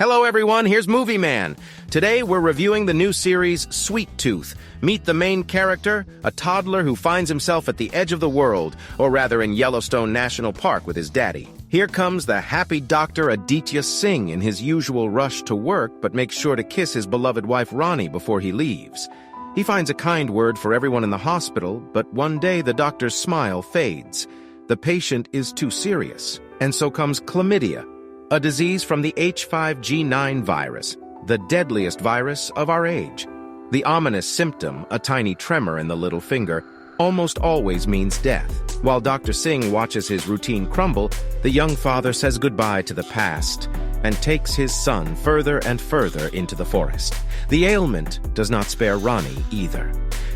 Hello everyone, here's Movie Man. Today we're reviewing the new series Sweet Tooth. Meet the main character, a toddler who finds himself at the edge of the world, or rather in Yellowstone National Park with his daddy. Here comes the happy Dr. Aditya Singh in his usual rush to work, but makes sure to kiss his beloved wife Ronnie before he leaves. He finds a kind word for everyone in the hospital, but one day the doctor's smile fades. The patient is too serious, and so comes chlamydia, a disease from the H5G9 virus, the deadliest virus of our age. The ominous symptom, a tiny tremor in the little finger, almost always means death. While Dr. Singh watches his routine crumble, the young father says goodbye to the past and takes his son further and further into the forest. The ailment does not spare Ronnie either.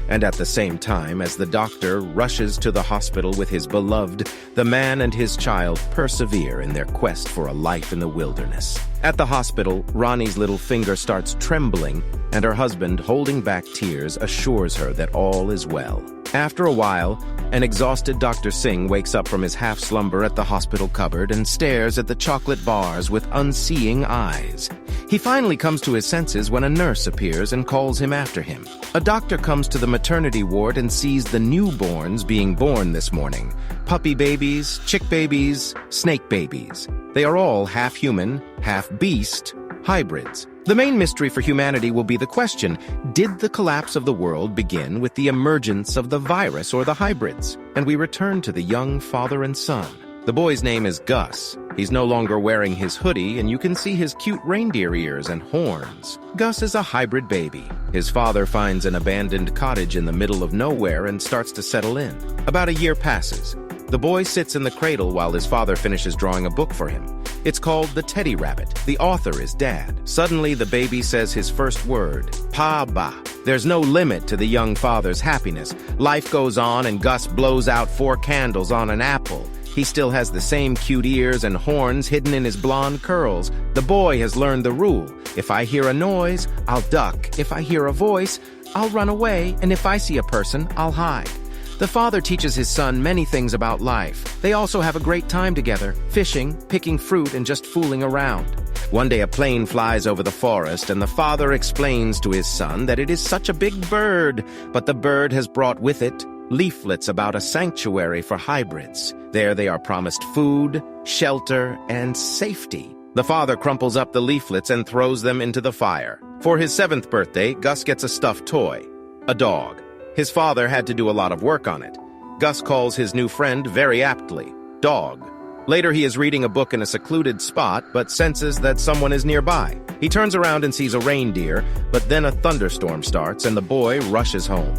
And at the same time, as the doctor rushes to the hospital with his beloved, the man and his child persevere in their quest for a life in the wilderness. At the hospital, Ronnie's little finger starts trembling, and her husband, holding back tears, assures her that all is well. After a while, an exhausted Dr. Singh wakes up from his half-slumber at the hospital cupboard and stares at the chocolate bars with unseeing eyes. He finally comes to his senses when a nurse appears and calls him after him. A doctor comes to the maternity ward and sees the newborns being born this morning. Puppy babies, chick babies, snake babies. They are all half-human, half-beast hybrids. The main mystery for humanity will be the question, did the collapse of the world begin with the emergence of the virus or the hybrids? And we return to the young father and son. The boy's name is Gus. He's no longer wearing his hoodie, and you can see his cute reindeer ears and horns. Gus is a hybrid baby. His father finds an abandoned cottage in the middle of nowhere and starts to settle in. About a year passes. The boy sits in the cradle while his father finishes drawing a book for him. It's called The Teddy Rabbit. The author is Dad. Suddenly, the baby says his first word, Pa-ba. There's no limit to the young father's happiness. Life goes on and Gus blows out 4 candles on an apple. He still has the same cute ears and horns hidden in his blonde curls. The boy has learned the rule. If I hear a noise, I'll duck. If I hear a voice, I'll run away. And if I see a person, I'll hide. The father teaches his son many things about life. They also have a great time together, fishing, picking fruit, and just fooling around. One day a plane flies over the forest, and the father explains to his son that it is such a big bird, but the bird has brought with it leaflets about a sanctuary for hybrids. There they are promised food, shelter, and safety. The father crumples up the leaflets and throws them into the fire. For his 7th birthday, Gus gets a stuffed toy, a dog. His father had to do a lot of work on it. Gus calls his new friend very aptly, Dog. Later he is reading a book in a secluded spot, but senses that someone is nearby. He turns around and sees a reindeer, but then a thunderstorm starts and the boy rushes home.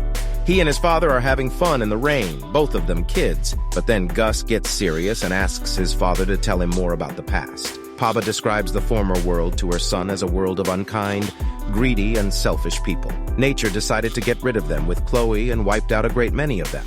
He and his father are having fun in the rain, both of them kids, but then Gus gets serious and asks his father to tell him more about the past. Paba describes the former world to her son as a world of unkind, greedy, and selfish people. Nature decided to get rid of them with Chloe and wiped out a great many of them.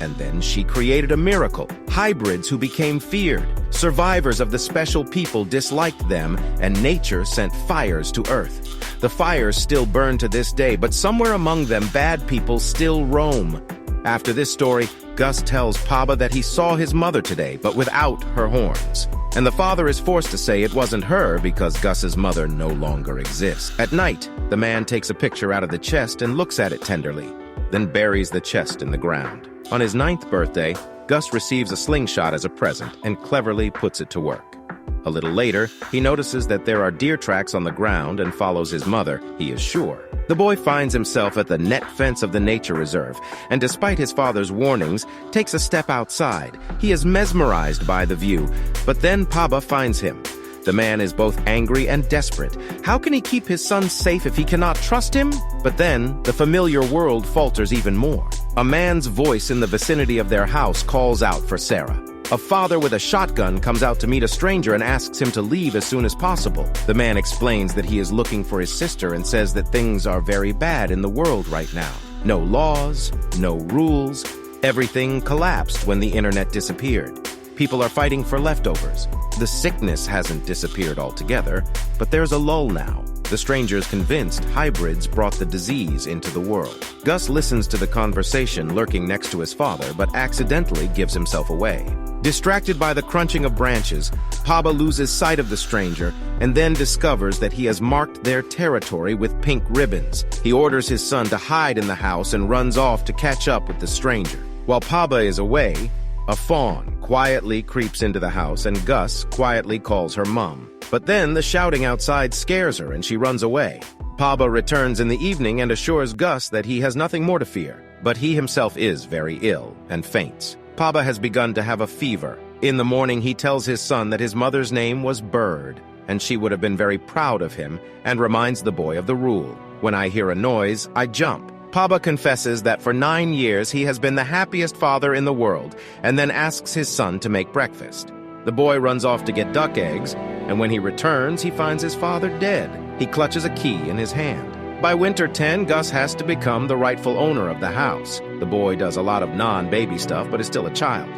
And then she created a miracle. Hybrids who became feared. Survivors of the special people disliked them, and nature sent fires to Earth. The fires still burn to this day, but somewhere among them bad people still roam. After this story, Gus tells Paba that he saw his mother today, but without her horns. And the father is forced to say it wasn't her because Gus's mother no longer exists. At night, the man takes a picture out of the chest and looks at it tenderly, then buries the chest in the ground. On his 9th birthday, Gus receives a slingshot as a present and cleverly puts it to work. A little later, he notices that there are deer tracks on the ground and follows his mother, he is sure. The boy finds himself at the net fence of the nature reserve, and despite his father's warnings, takes a step outside. He is mesmerized by the view, but then Paba finds him. The man is both angry and desperate. How can he keep his son safe if he cannot trust him? But then, the familiar world falters even more. A man's voice in the vicinity of their house calls out for Sarah. A father with a shotgun comes out to meet a stranger and asks him to leave as soon as possible. The man explains that he is looking for his sister and says that things are very bad in the world right now. No laws, no rules. Everything collapsed when the internet disappeared. People are fighting for leftovers. The sickness hasn't disappeared altogether, but there's a lull now. The stranger's convinced hybrids brought the disease into the world. Gus listens to the conversation lurking next to his father, but accidentally gives himself away. Distracted by the crunching of branches, Paba loses sight of the stranger and then discovers that he has marked their territory with pink ribbons. He orders his son to hide in the house and runs off to catch up with the stranger. While Paba is away, a fawn quietly creeps into the house and Gus quietly calls her mom. But then the shouting outside scares her and she runs away. Paba returns in the evening and assures Gus that he has nothing more to fear, but he himself is very ill and faints. Paba has begun to have a fever. In the morning, he tells his son that his mother's name was Bird, and she would have been very proud of him, and reminds the boy of the rule. When I hear a noise, I jump. Paba confesses that for 9 years he has been the happiest father in the world, and then asks his son to make breakfast. The boy runs off to get duck eggs, and when he returns, he finds his father dead. He clutches a key in his hand. By winter 10, Gus has to become the rightful owner of the house. The boy does a lot of non-baby stuff, but is still a child.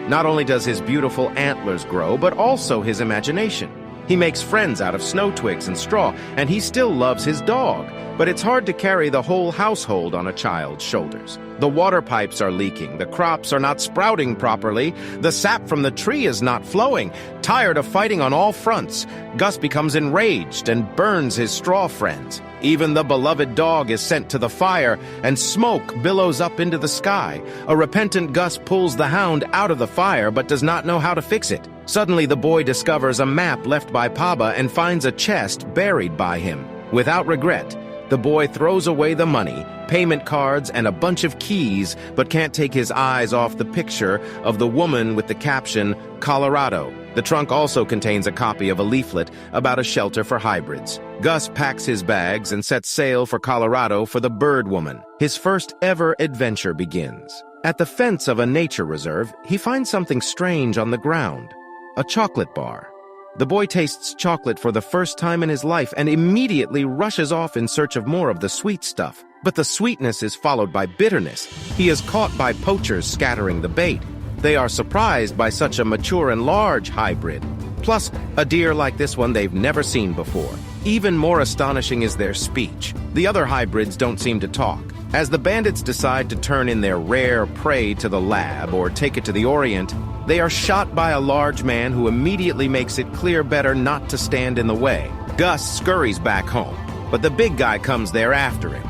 Not only does his beautiful antlers grow, but also his imagination. He makes friends out of snow twigs and straw, and he still loves his dog. But it's hard to carry the whole household on a child's shoulders. The water pipes are leaking, the crops are not sprouting properly, the sap from the tree is not flowing. Tired of fighting on all fronts, Gus becomes enraged and burns his straw friends. Even the beloved dog is sent to the fire, and smoke billows up into the sky. A repentant Gus pulls the hound out of the fire but does not know how to fix it. Suddenly the boy discovers a map left by Paba and finds a chest buried by him. Without regret, the boy throws away the money, payment cards, and a bunch of keys, but can't take his eyes off the picture of the woman with the caption, Colorado. The trunk also contains a copy of a leaflet about a shelter for hybrids. Gus packs his bags and sets sail for Colorado for the Bird Woman. His first ever adventure begins. At the fence of a nature reserve, he finds something strange on the ground, a chocolate bar. The boy tastes chocolate for the first time in his life and immediately rushes off in search of more of the sweet stuff. But the sweetness is followed by bitterness. He is caught by poachers scattering the bait. They are surprised by such a mature and large hybrid. Plus, a deer like this one they've never seen before. Even more astonishing is their speech. The other hybrids don't seem to talk. As the bandits decide to turn in their rare prey to the lab or take it to the Orient, they are shot by a large man who immediately makes it clear better not to stand in the way. Gus scurries back home, but the big guy comes there after him.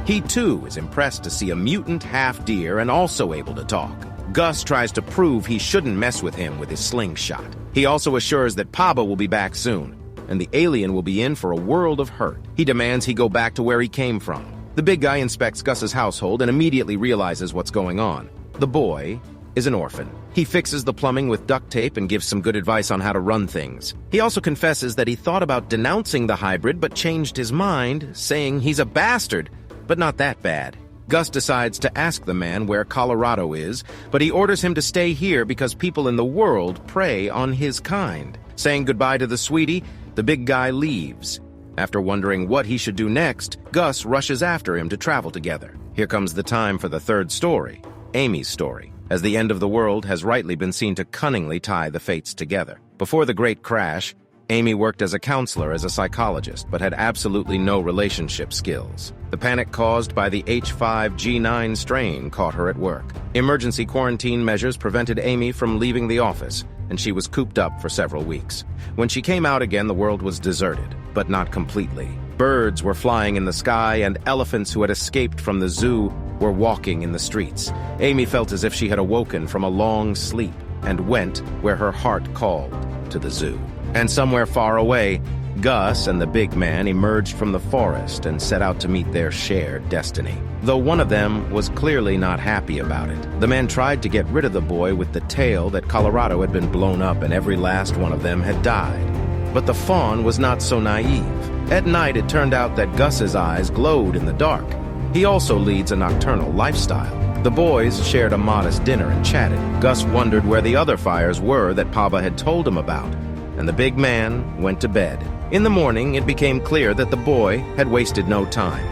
He too is impressed to see a mutant half-deer and also able to talk. Gus tries to prove he shouldn't mess with him with his slingshot. He also assures that Paba will be back soon, and the alien will be in for a world of hurt. He demands he go back to where he came from. The big guy inspects Gus's household and immediately realizes what's going on. The boy is an orphan. He fixes the plumbing with duct tape and gives some good advice on how to run things. He also confesses that he thought about denouncing the hybrid but changed his mind, saying he's a bastard, but not that bad. Gus decides to ask the man where Colorado is, but he orders him to stay here because people in the world prey on his kind. Saying goodbye to the sweetie, the big guy leaves. After wondering what he should do next, Gus rushes after him to travel together. Here comes the time for the third story, Amy's story, as the end of the world has rightly been seen to cunningly tie the fates together. Before the Great Crash, Amy worked as a counselor as a psychologist, but had absolutely no relationship skills. The panic caused by the H5G9 strain caught her at work. Emergency quarantine measures prevented Amy from leaving the office, and she was cooped up for several weeks. When she came out again, the world was deserted, but not completely. Birds were flying in the sky, and elephants who had escaped from the zoo were walking in the streets. Amy felt as if she had awoken from a long sleep and went where her heart called, to the zoo. And somewhere far away, Gus and the big man emerged from the forest and set out to meet their shared destiny. Though one of them was clearly not happy about it. The man tried to get rid of the boy with the tale that Colorado had been blown up and every last one of them had died. But the fawn was not so naive. At night, it turned out that Gus's eyes glowed in the dark. He also leads a nocturnal lifestyle. The boys shared a modest dinner and chatted. Gus wondered where the other fires were that Paba had told him about, and the big man went to bed. In the morning, it became clear that the boy had wasted no time.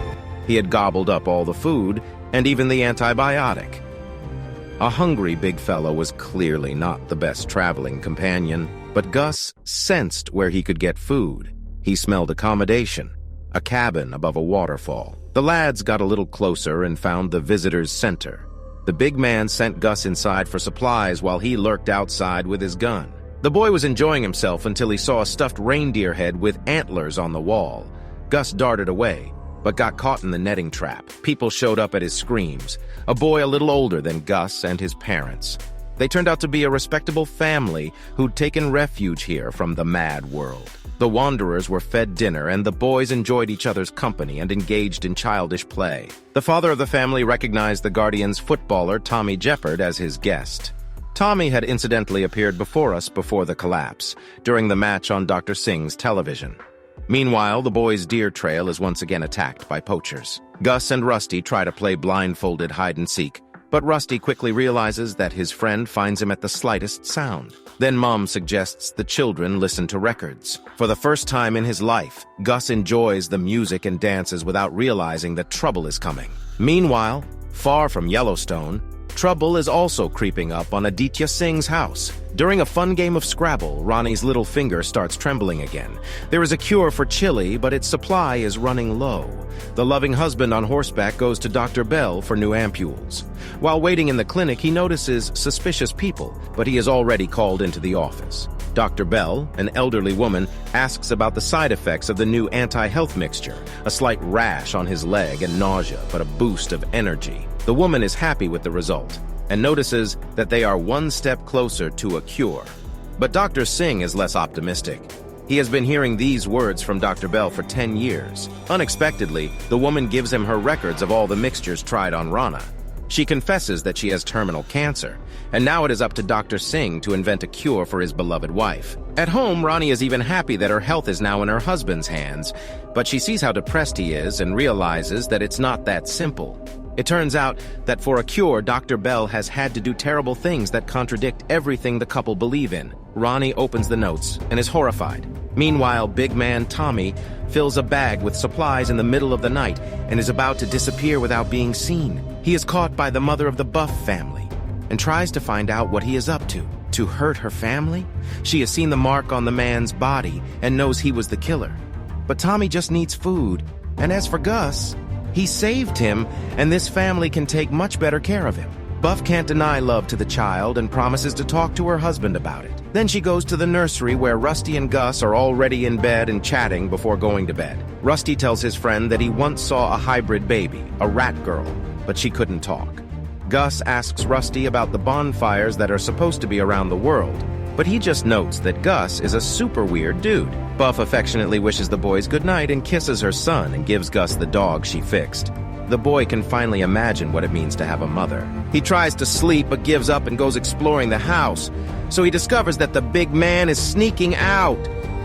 He had gobbled up all the food, and even the antibiotic. A hungry big fellow was clearly not the best traveling companion, but Gus sensed where he could get food. He smelled accommodation, a cabin above a waterfall. The lads got a little closer and found the visitors' center. The big man sent Gus inside for supplies while he lurked outside with his gun. The boy was enjoying himself until he saw a stuffed reindeer head with antlers on the wall. Gus darted away, but got caught in the netting trap. People showed up at his screams, a boy a little older than Gus and his parents. They turned out to be a respectable family who'd taken refuge here from the mad world. The wanderers were fed dinner, and the boys enjoyed each other's company and engaged in childish play. The father of the family recognized the Guardians footballer Tommy Jeppard as his guest. Tommy had incidentally appeared before us before the collapse, during the match on Dr. Singh's television. Meanwhile, the boys' deer trail is once again attacked by poachers. Gus and Rusty try to play blindfolded hide-and-seek, but Rusty quickly realizes that his friend finds him at the slightest sound. Then Mom suggests the children listen to records. For the first time in his life, Gus enjoys the music and dances without realizing that trouble is coming. Meanwhile, far from Yellowstone, trouble is also creeping up on Aditya Singh's house. During a fun game of Scrabble, Ronnie's little finger starts trembling again. There is a cure for chili, but its supply is running low. The loving husband on horseback goes to Dr. Bell for new ampules. While waiting in the clinic, he notices suspicious people, but he is already called into the office. Dr. Bell, an elderly woman, asks about the side effects of the new anti-health mixture, a slight rash on his leg and nausea, but a boost of energy. The woman is happy with the result and notices that they are one step closer to a cure. But Dr. Singh is less optimistic. He has been hearing these words from Dr. Bell for 10 years. Unexpectedly, the woman gives him her records of all the mixtures tried on Rana. She confesses that she has terminal cancer, and now it is up to Dr. Singh to invent a cure for his beloved wife. At home, Ronnie is even happy that her health is now in her husband's hands, but she sees how depressed he is and realizes that it's not that simple. It turns out that for a cure, Dr. Bell has had to do terrible things that contradict everything the couple believe in. Ronnie opens the notes and is horrified. Meanwhile, big man Tommy fills a bag with supplies in the middle of the night and is about to disappear without being seen. He is caught by the mother of the Buff family and tries to find out what he is up to. To hurt her family? She has seen the mark on the man's body and knows he was the killer. But Tommy just needs food. And as for Gus, he saved him, and this family can take much better care of him. Buff can't deny love to the child and promises to talk to her husband about it. Then she goes to the nursery where Rusty and Gus are already in bed and chatting before going to bed. Rusty tells his friend that he once saw a hybrid baby, a rat girl, but she couldn't talk. Gus asks Rusty about the bonfires that are supposed to be around the world, but he just notes that Gus is a super weird dude. Buff affectionately wishes the boys goodnight and kisses her son and gives Gus the dog she fixed. The boy can finally imagine what it means to have a mother. He tries to sleep but gives up and goes exploring the house. So he discovers that the big man is sneaking out.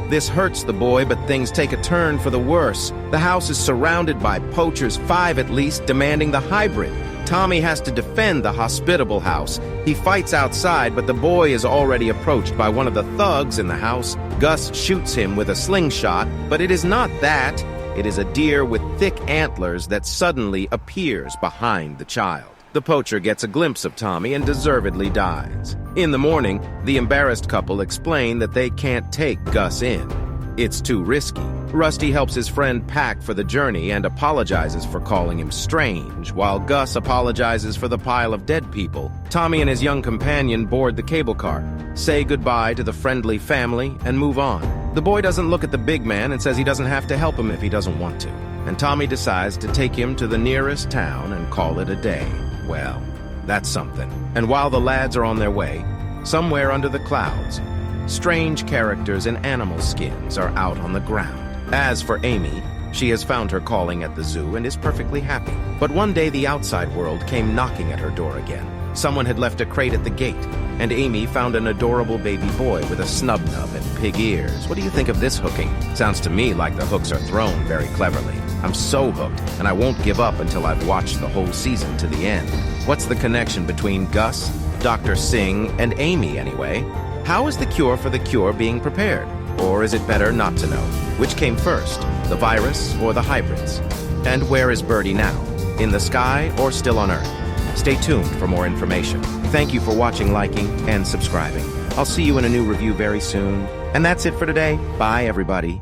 This hurts the boy, but things take a turn for the worse. The house is surrounded by poachers, 5 at least, demanding the hybrid. Tommy has to defend the hospitable house. He fights outside, but the boy is already approached by one of the thugs in the house. Gus shoots him with a slingshot, but it is not that. It is a deer with thick antlers that suddenly appears behind the child. The poacher gets a glimpse of Tommy and deservedly dies. In the morning, the embarrassed couple explain that they can't take Gus in. It's too risky. Rusty helps his friend pack for the journey and apologizes for calling him strange, while Gus apologizes for the pile of dead people. Tommy and his young companion board the cable car, say goodbye to the friendly family, and move on. The boy doesn't look at the big man and says he doesn't have to help him if he doesn't want to. And Tommy decides to take him to the nearest town and call it a day. Well, that's something. And while the lads are on their way, somewhere under the clouds, strange characters in animal skins are out on the ground. As for Amy, she has found her calling at the zoo and is perfectly happy. But one day the outside world came knocking at her door again. Someone had left a crate at the gate, and Amy found an adorable baby boy with a snub nub and pig ears. What do you think of this hooking? Sounds to me like the hooks are thrown very cleverly. I'm so hooked, and I won't give up until I've watched the whole season to the end. What's the connection between Gus, Dr. Singh, and Amy anyway? How is the cure for the cure being prepared? Or is it better not to know? Which came first, the virus or the hybrids? And where is Birdie now? In the sky or still on Earth? Stay tuned for more information. Thank you for watching, liking, and subscribing. I'll see you in a new review very soon. And that's it for today. Bye, everybody.